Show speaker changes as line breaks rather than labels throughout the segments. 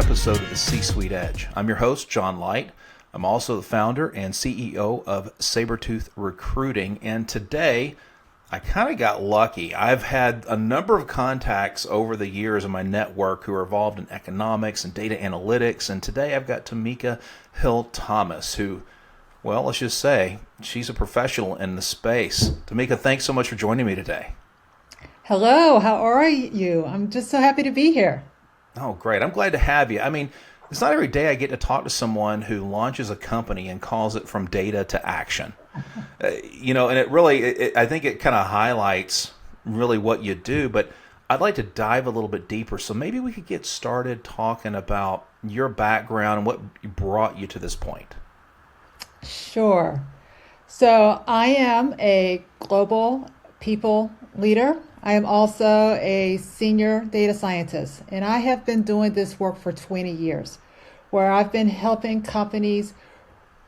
episode of the C-Suite Edge. I'm your host, John Light. I'm also the founder and CEO of Sabretooth Recruiting, and today I kind of got lucky. I've had a number of contacts over the years in my network who are involved in economics and data analytics, and today I've got Tomeka Hill-Thomas, who, well, let's just say she's a professional in the space. Tomeka, thanks so much for joining me today.
Hello, how are you? I'm just so happy to be here.
Oh, great. I'm glad to have you. I mean, it's not every day I get to talk to someone who launches a company and calls it from data to action. And it really, I think it kind of highlights really what you do, but I'd like to dive a little bit deeper. So maybe we could get started talking about your background and what brought you to this point.
Sure. So I am a global people leader. I am also a senior data scientist, and I have been doing this work for 20 years, where I've been helping companies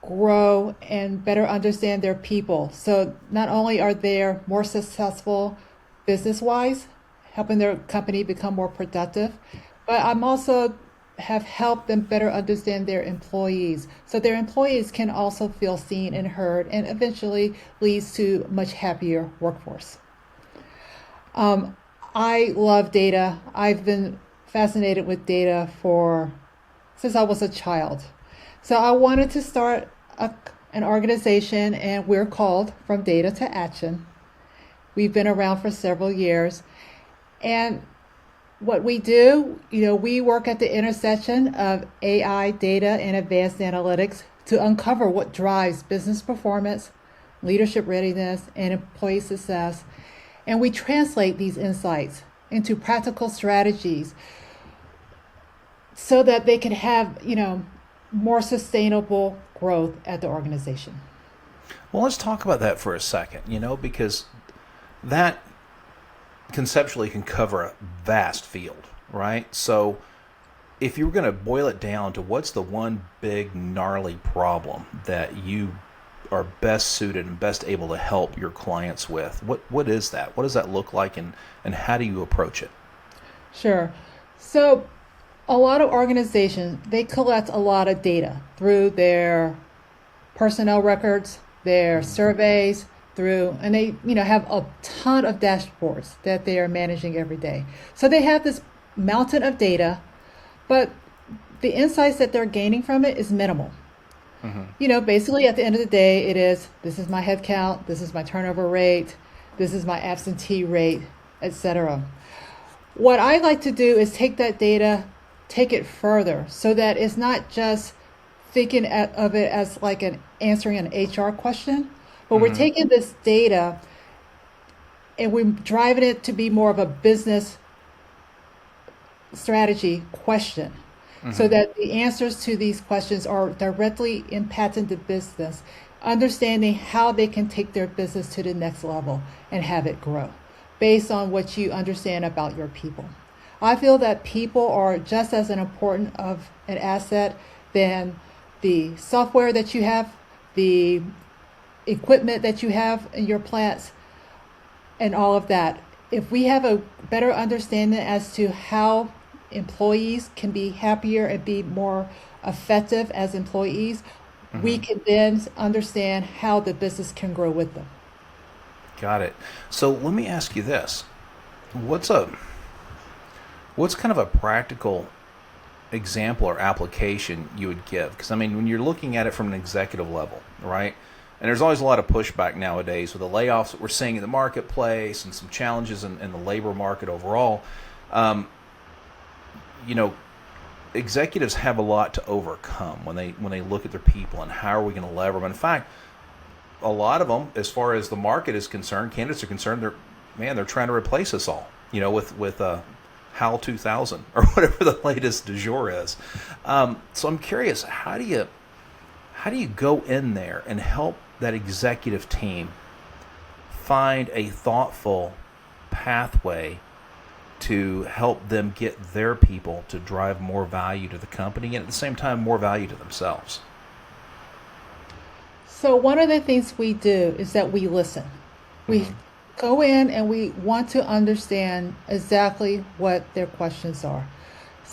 grow and better understand their people. So not only are they more successful business-wise, helping their company become more productive, but I'm also have helped them better understand their employees. So their employees can also feel seen and heard, and eventually leads to much happier workforce. I love data. I've been fascinated with data since I was a child. So I wanted to start an organization, and we're called From Data to Action. We've been around for several years. And what we do, we work at the intersection of AI, data, and advanced analytics to uncover what drives business performance, leadership readiness, and employee success. And we translate these insights into practical strategies so that they can have, more sustainable growth at the organization.
Well, let's talk about that for a second, because that conceptually can cover a vast field, right? So if you were going to boil it down to what's the one big gnarly problem that you are best suited and best able to help your clients with, what is that? What does that look like, and how do you approach it?
Sure. So a lot of organizations, they collect a lot of data through their personnel records, their surveys, and they have a ton of dashboards that they are managing every day. So they have this mountain of data, but the insights that they're gaining from it is minimal. Basically at the end of the day, this is my head count, this is my turnover rate, this is my absentee rate, etc. What I like to do is take that data, take it further, so that it's not just thinking of it as like answering an HR question, but we're taking this data and we're driving it to be more of a business strategy question. So that the answers to these questions are directly impacting the business, understanding how they can take their business to the next level and have it grow based on what you understand about your people. I feel that people are just as important of an asset than the software that you have, the equipment that you have in your plants, and all of that. If we have a better understanding as to how employees can be happier and be more effective as employees, we can then understand how the business can grow with them.
Got it. So let me ask you this. What's kind of a practical example or application you would give? Because, when you're looking at it from an executive level, right? And there's always a lot of pushback nowadays with the layoffs that we're seeing in the marketplace and some challenges in the labor market overall. Executives have a lot to overcome when they look at their people and how are we going to lever them. In fact, a lot of them, as far as the market is concerned, candidates are concerned, they're trying to replace us all, with HAL 2000 or whatever the latest du jour is. So I'm curious, how do you go in there and help that executive team find a thoughtful pathway to help them get their people to drive more value to the company and at the same time more value to themselves?
So one of the things we do is that we listen. We go in and we want to understand exactly what their questions are.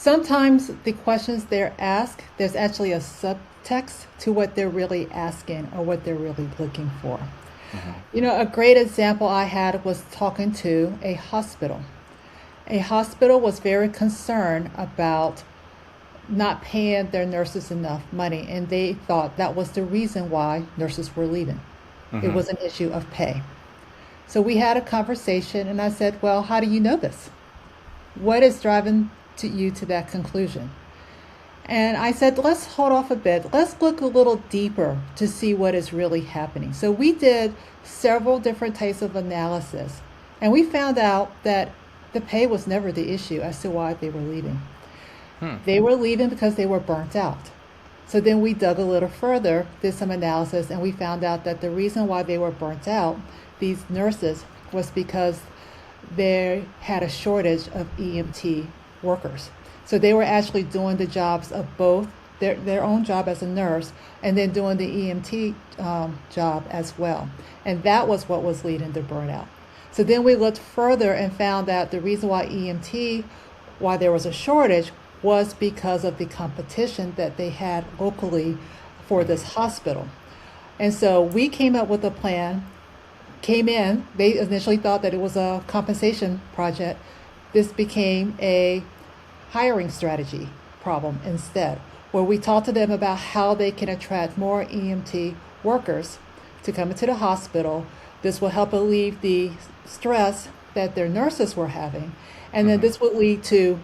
Sometimes the questions they're asked, there's actually a subtext to what they're really asking or what they're really looking for. A great example I had was talking to a hospital. A hospital was very concerned about not paying their nurses enough money, and they thought that was the reason why nurses were leaving. It was an issue of pay. So we had a conversation, and I said, well, how do you know this? What is driving you to that conclusion? And I said, let's hold off a bit. Let's look a little deeper to see what is really happening. So we did several different types of analysis, and we found out that the pay was never the issue as to why they were leaving. They were leaving because they were burnt out. So then we dug a little further, did some analysis, and we found out that the reason why they were burnt out, these nurses, was because they had a shortage of EMT workers. So they were actually doing the jobs of both their own job as a nurse and then doing the EMT job as well. And that was what was leading to burnout. So then we looked further and found that the reason why why there was a shortage was because of the competition that they had locally for this hospital. And so we came up with a plan, they initially thought that it was a compensation project. This became a hiring strategy problem instead, where we talked to them about how they can attract more EMT workers to come into the hospital. This will help alleviate the stress that their nurses were having. And then this would lead to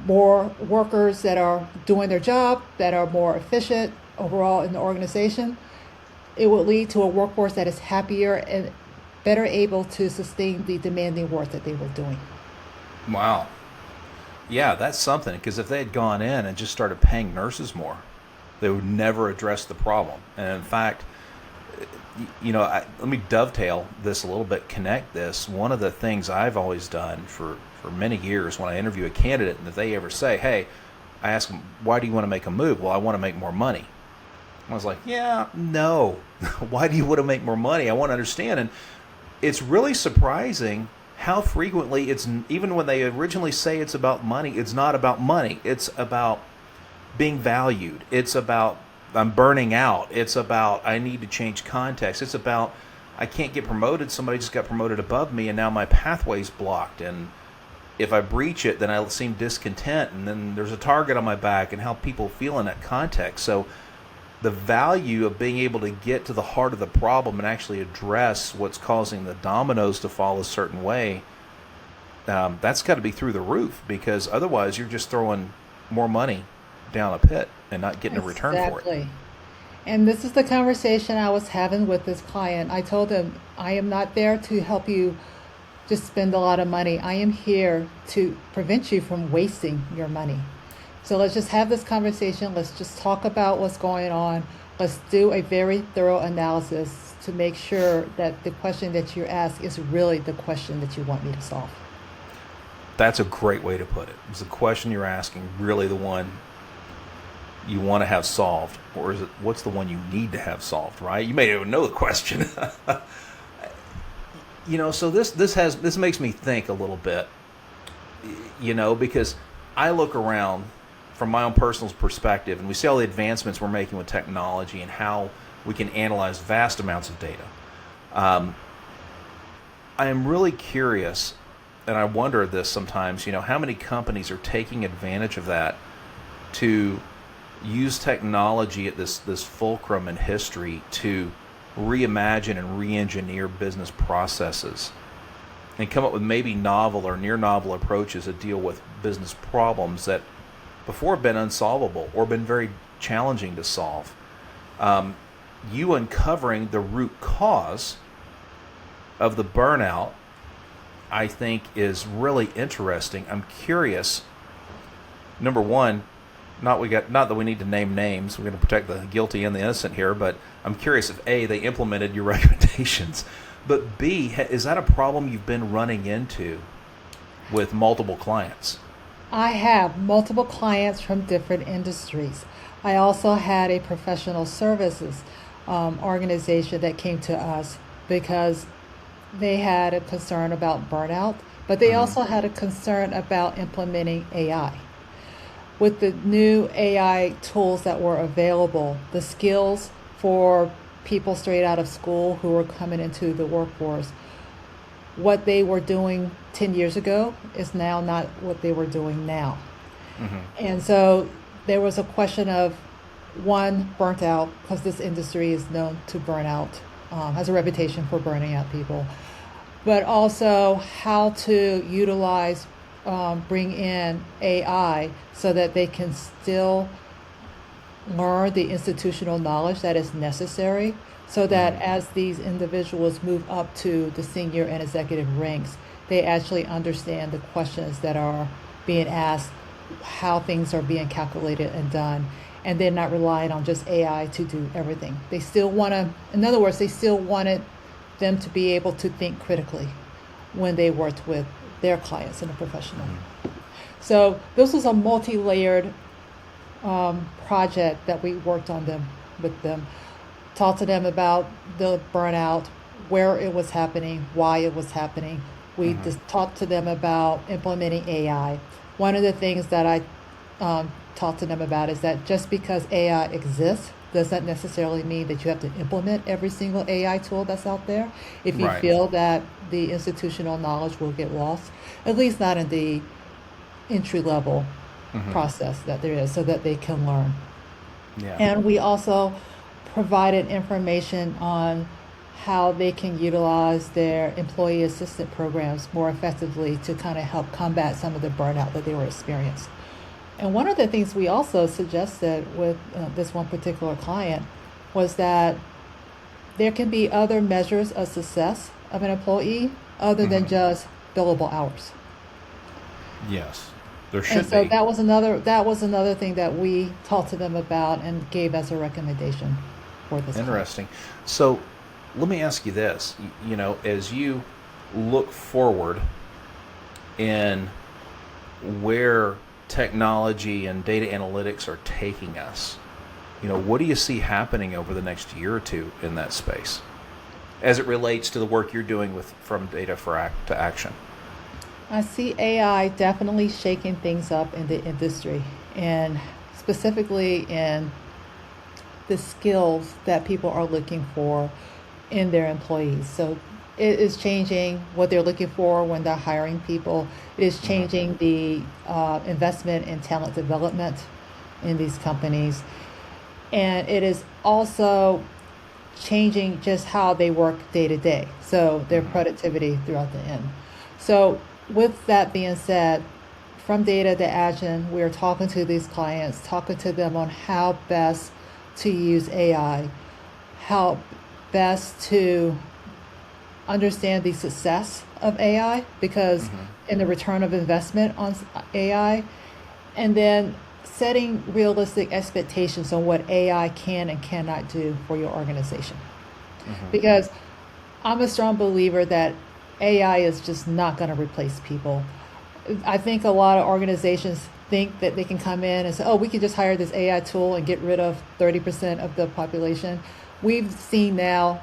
more workers that are doing their job, that are more efficient overall in the organization. It would lead to a workforce that is happier and better able to sustain the demanding work that they were doing.
Wow. Yeah, that's something, because if they had gone in and just started paying nurses more, they would never address the problem. And in fact, let me dovetail this a little bit, connect this. One of the things I've always done for many years when I interview a candidate, and if they ever say, hey, I ask them, why do you want to make a move? Well, I want to make more money. I was like, yeah, no. Why do you want to make more money? I want to understand. And it's really surprising how frequently even when they originally say it's about money, it's not about money. It's about being valued. It's about I'm burning out. It's about I need to change context. It's about I can't get promoted. Somebody just got promoted above me, and now my pathway's blocked. And if I breach it, then I seem discontent, and then there's a target on my back, and how people feel in that context. So the value of being able to get to the heart of the problem and actually address what's causing the dominoes to fall a certain way, that's got to be through the roof, because otherwise you're just throwing more money down a pit and not getting a return for it.
Exactly. And this is the conversation I was having with this client. I told him, I am not there to help you just spend a lot of money. I am here to prevent you from wasting your money. So let's just have this conversation. Let's just talk about what's going on. Let's do a very thorough analysis to make sure that the question that you ask is really the question that you want me to solve.
That's a great way to put it. Is the question you're asking really the one you want to have solved, or is it what's the one you need to have solved, right? You may not even know the question. So this makes me think a little bit, because I look around from my own personal perspective, and we see all the advancements we're making with technology and how we can analyze vast amounts of data. I am really curious, and I wonder this sometimes, how many companies are taking advantage of that to use technology at this fulcrum in history to reimagine and re-engineer business processes and come up with maybe novel or near novel approaches to deal with business problems that before have been unsolvable or been very challenging to solve. You uncovering the root cause of the burnout, I think, is really interesting. I'm curious, number one, not that we need to name names. We're going to protect the guilty and the innocent here, but I'm curious if A, they implemented your recommendations, but B, is that a problem you've been running into with multiple clients?
I have multiple clients from different industries. I also had a professional services organization that came to us because they had a concern about burnout, but they also had a concern about implementing AI. with the new AI tools that were available, the skills for people straight out of school who were coming into the workforce, what they were doing 10 years ago is now not what they were doing now. And so there was a question of, one, burnt out, because this industry is known to burn out, has a reputation for burning out people, but also how to utilize, bring in AI so that they can still learn the institutional knowledge that is necessary, so that as these individuals move up to the senior and executive ranks, they actually understand the questions that are being asked, how things are being calculated and done, and they're not relying on just AI to do everything. They still want to, in other words, they still wanted them to be able to think critically when they worked with their clients in a professional. So this was a multi-layered project that we worked on them with them, talked to them about the burnout, where it was happening, why it was happening. We just talked to them about implementing AI. One of the things that I talked to them about is that just because AI exists does not necessarily mean that you have to implement every single AI tool that's out there. If you
Right.
feel that the institutional knowledge will get lost, at least not in the entry level process that there is, so that they can learn.
Yeah.
And we also provided information on how they can utilize their employee assistant programs more effectively to kind of help combat some of the burnout that they were experiencing. And one of the things we also suggested with this one particular client was that there can be other measures of success of an employee other than just billable hours.
Yes. There
And
should
so
be.
that was another thing that we talked to them about and gave as a recommendation for this client.
Interesting. So let me ask you this. As you look forward in where technology and data analytics are taking us, what do you see happening over the next year or two in that space as it relates to the work you're doing with from data to action?
I see AI definitely shaking things up in the industry, and specifically in the skills that people are looking for in their employees. So it is changing what they're looking for when they're hiring people. It is changing the investment in talent development in these companies. And it is also changing just how they work day to day. So their productivity throughout the end. So with that being said, from data to action, we're talking to these clients, talking to them on how best to use AI, how best to understand the success of AI, because in the return of investment on AI, and then setting realistic expectations on what AI can and cannot do for your organization. Because I'm a strong believer that AI is just not going to replace people. I think a lot of organizations think that they can come in and say, oh, we can just hire this AI tool and get rid of 30% of the population. We've seen now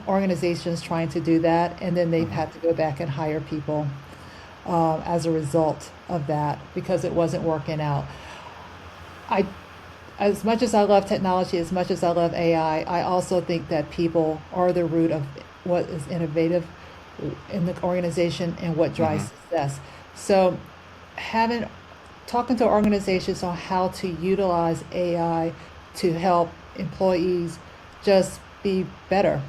organizations trying to do that, and then they've had to go back and hire people as a result of that because it wasn't working out. As much as I love technology, as much as I love AI, I also think that people are the root of what is innovative in the organization and what drives success. So talking to organizations on how to utilize AI to help employees just be better,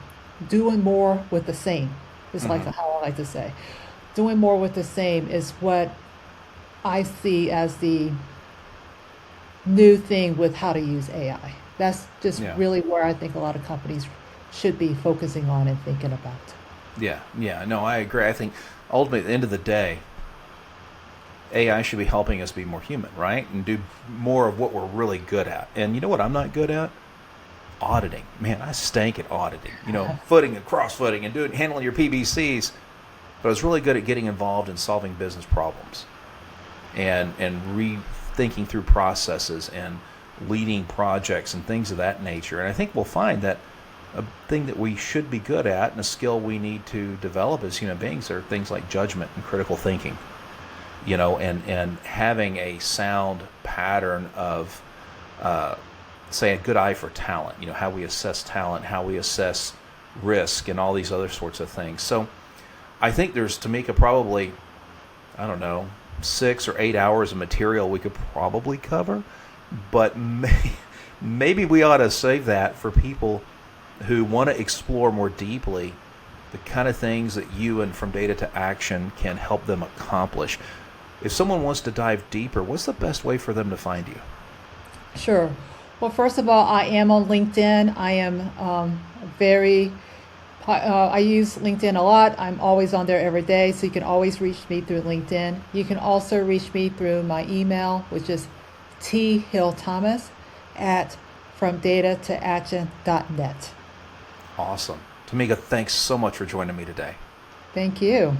doing more with the same is like how I like to say. Doing more with the same is what I see as the new thing with how to use AI. That's just really where I think a lot of companies should be focusing on and thinking about.
Yeah, no, I agree. I think ultimately at the end of the day, AI should be helping us be more human, right? And do more of what we're really good at. And you know what I'm not good at? Auditing. Man, I stank at auditing. Footing and cross-footing and handling your PBCs. But I was really good at getting involved in solving business problems and rethinking through processes and leading projects and things of that nature. And I think we'll find that a thing that we should be good at and a skill we need to develop as human beings are things like judgment and critical thinking. and having a sound pattern of, say, a good eye for talent, how we assess talent, how we assess risk, and all these other sorts of things. So I think there's, Tomeka, probably, I don't know, 6 or 8 hours of material we could probably cover, but maybe we ought to save that for people who want to explore more deeply the kind of things that you and From Data to Action can help them accomplish. If someone wants to dive deeper, what's the best way for them to find you?
Sure. Well, first of all, I am on LinkedIn. I am I use LinkedIn a lot. I'm always on there every day, so you can always reach me through LinkedIn. You can also reach me through my email, which is thillthomas@fromdatatoaction.net.
Awesome. Tomeka, thanks so much for joining me today.
Thank you.